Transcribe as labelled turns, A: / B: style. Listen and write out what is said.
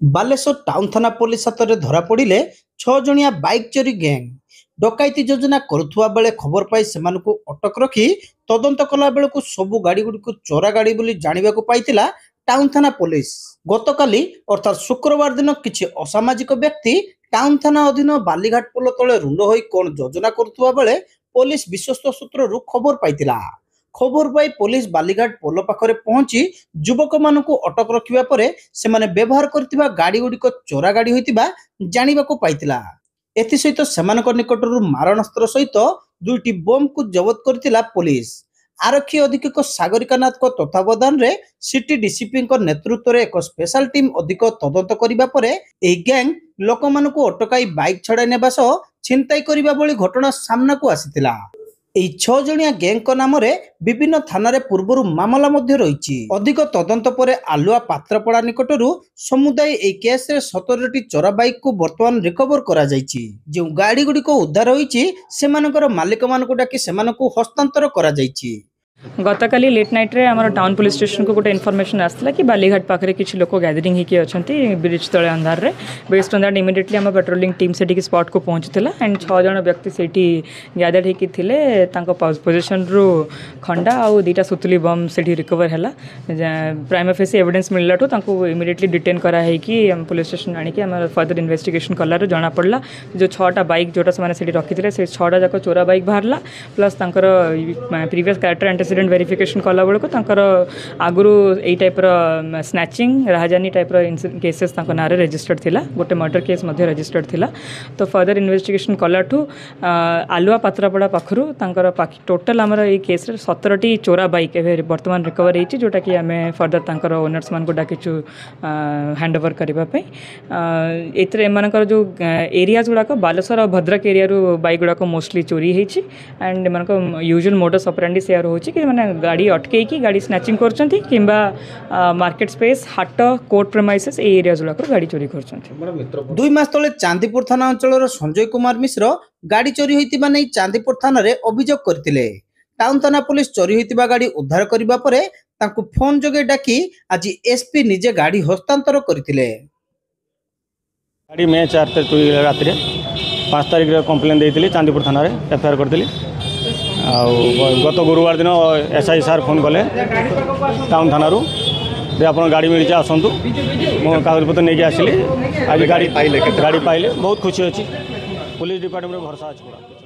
A: Balasore town ଥାନା police ହାତରେ ଧରା ପଡ଼ିଲେ 6 ଜଣିଆ ବାଇକ୍ ଚୋରି ଗ୍ୟାଙ୍ଗ। ଡକାୟତି ଯୋଜନା କରୁଥିବା ବେଳେ ଖବର ପାଇ ସେମାନଙ୍କୁ ଅଟକ ରଖି ତଦନ୍ତ କଲା ବେଳକୁ ସବୁ ଗାଡ଼ି ଗୁଡ଼ିକୁ ଚୋରା ଗାଡ଼ି ବୋଲି ଜାଣିବାକୁ ପାଇଥିଲା ଟାଉନ ଥାନା ପୋଲିସ। ଗତକାଲି ଅର୍ଥାତ୍ ଶୁକ୍ରବାର ଦିନ କିଛି ଅସାମାଜିକ ବ୍ୟକ୍ତି ଟାଉନ ଥାନା ଅଧୀନ ବାଲିଘାଟ ପୋଲ ତଳେ ରୁଣ୍ଡ ହୋଇ କ'ଣ ଯୋଜନା କରୁଥିବା ବେଳେ ପୋଲିସ ବିଶ୍ୱସ୍ତ ସୂତ୍ରରୁ ଖବର ପାଇଥିଲା। ଖବର ପାଇ ପୋଲିସ ବାଲିଘାଟ ପୋଲ ପାଖରେ ପହଞ୍ଚି ଯୁବକ ମାନଙ୍କୁ ଅଟକ ରଖିବା ପରେ ସେମାନେ ବ୍ୟବହାର କରିଥିବା ଗାଡ଼ି ଗୁଡ଼ିକ ଚୋରା ଗାଡ଼ି ହୋଇଥିବା ଜାଣିବାକୁ ପାଇଥିଲା। ଏଥିସହିତ ସେମାନଙ୍କ ନିକଟରୁ ମାରଣାସ୍ତ୍ର ସହିତ 2ଟି ବମ୍ବକୁ ଜବତ କରିଥିଲା ପୋଲିସ। ଆରକ୍ଷୀ ଅଧୀକ୍ଷକ ସାଗରିକା ନାଥଙ୍କ ତତ୍ତ୍ୱାବଧାନରେ ସିଟି ଡିସିପିଙ୍କ ନେତୃତ୍ୱରେ ଏକ ସ୍ପେଶାଲ ଟିମ୍ ଅଧିକ ତଦନ୍ତ କରିବା ପରେ ଏହି ଗ୍ୟାଙ୍ଗ ଲୋକମାନଙ୍କୁ ଅଟକାଇ ବାଇକ୍ ଛଡ଼ାଇ ନେବା ସହ ଛିନତାଇ କରିବା ଭଳି ଘଟଣା ସାମ୍ନାକୁ ଆସିଥିଲା। ଏହି 6 ଜଣିଆ ଗ୍ୟାଙ୍ଗଙ୍କ ନାମରେ ବିଭିନ୍ନ ଥାନାରେ ପୂର୍ବରୁ ମାମଲା ମଧ୍ୟ ରହିଛି। ଅଧିକ ତଦନ୍ତ ପରେ ଆଲୁଆ ପାତ୍ରପଡ଼ା ନିକଟରୁ ସମୁଦାୟ ଏହି କେସରେ 17ଟି ଚୋରା ବାଇକ୍କୁ ବର୍ତ୍ତମାନ ରିକଭର କରାଯାଇଛି। ଯେଉଁ ଗାଡ଼ି ଗୁଡ଼ିକ ଉଦ୍ଧାର ହୋଇଛି ସେମାନଙ୍କର ମାଲିକମାନଙ୍କୁ ଡାକି ସେମାନଙ୍କୁ ହସ୍ତାନ୍ତର କରାଯାଇଛି।
B: गतकाली लेट नाइट रे आमर टाउन पुलिस स्टेशन को गोटे इनफॉरमेशन आसला कि बालीघाट पाखे किसी लोक गैदरिंग होकर अच्छा ब्रिज तले अंधार रे बेस्ड ऑन दैट इमिडिएटली आम पेट्रोलिंग टीम से स्पॉट को पहुँचीला एंड 6 जन व्यक्ति से गैदर होते पोजिशन रु खंडा आउ 2टा सुतली बम से रिकवर है। प्राइम फेसी एविडेंस मिलला इमिडिएटली डिटेन कराई पुलिस स्टेशन आणिकी फर्दर इन्वेस्टिगेशन कलार जना पड़ा जो 6टा बाइक जोटा से रखी थे से 6टा जाक चोरा बाइक बाहरला plus previous character antecedent verification कला बेलू आगुरी यही टाइप्र स्नैचिंग राहजानी टाइप्र केसेस ना रेजिस्टर्ड थिला गोटे मर्डर केस रेजिस्टर्ड थिला। तो फर्दर इन्वेस्टिगेशन कलाठू आलुआ पात्रापड़ा पाखु टोटाल आमर ये केस 17टी चोरा बाइक बर्तमान रिकवर होती जोटा कि आम फर्दर ओनर्स मान को डाकिचु हैंड ओवर करने एम जो एरियाज गुड़ाक बालेश्वर और भद्रक एरिया बाइक गुड़ाक मोस्टली चोरी होती एंड एम यूजुअल मोडस ऑपरेंडी से रोचे कि मैंने गाड़ी अटकई गाड़ी स्नैचिंग करछंती किंबा मार्केट स्पेस हाट कोर्ट प्रेमाइसेस ए एरिया गुड़ाक गाड़ी चोरी करछंती।
A: 2 मास तले चांदीपुर थाना अंचल संजय कुमार मिश्र गाड़ी चोरी होइतिबा नै चांदीपुर थाना रे अभियोग करथिले। टाउन थाना पुलिस चोरी होइतिबा गाड़ी उद्धार करबा परे तांकु फोन जोगे डाकी आज एसपी निजे गाड़ी हस्तांतर करथिले।
C: गाड़ी मे 4 रात रे 5 तारिख रे कंप्लेन देइतिली चांदीपुर थाना रे एफआईआर करथिली। गत गुरुवार दिन एसआई सार फोन कले टाउन थाना आप गाड़ी मिली आसतु मो कागजपत्र नहीं आसिली आज गाड़ी पाइले बहुत खुशी अच्छी पुलिस डिपार्टमेंट भरोसा अच्छी।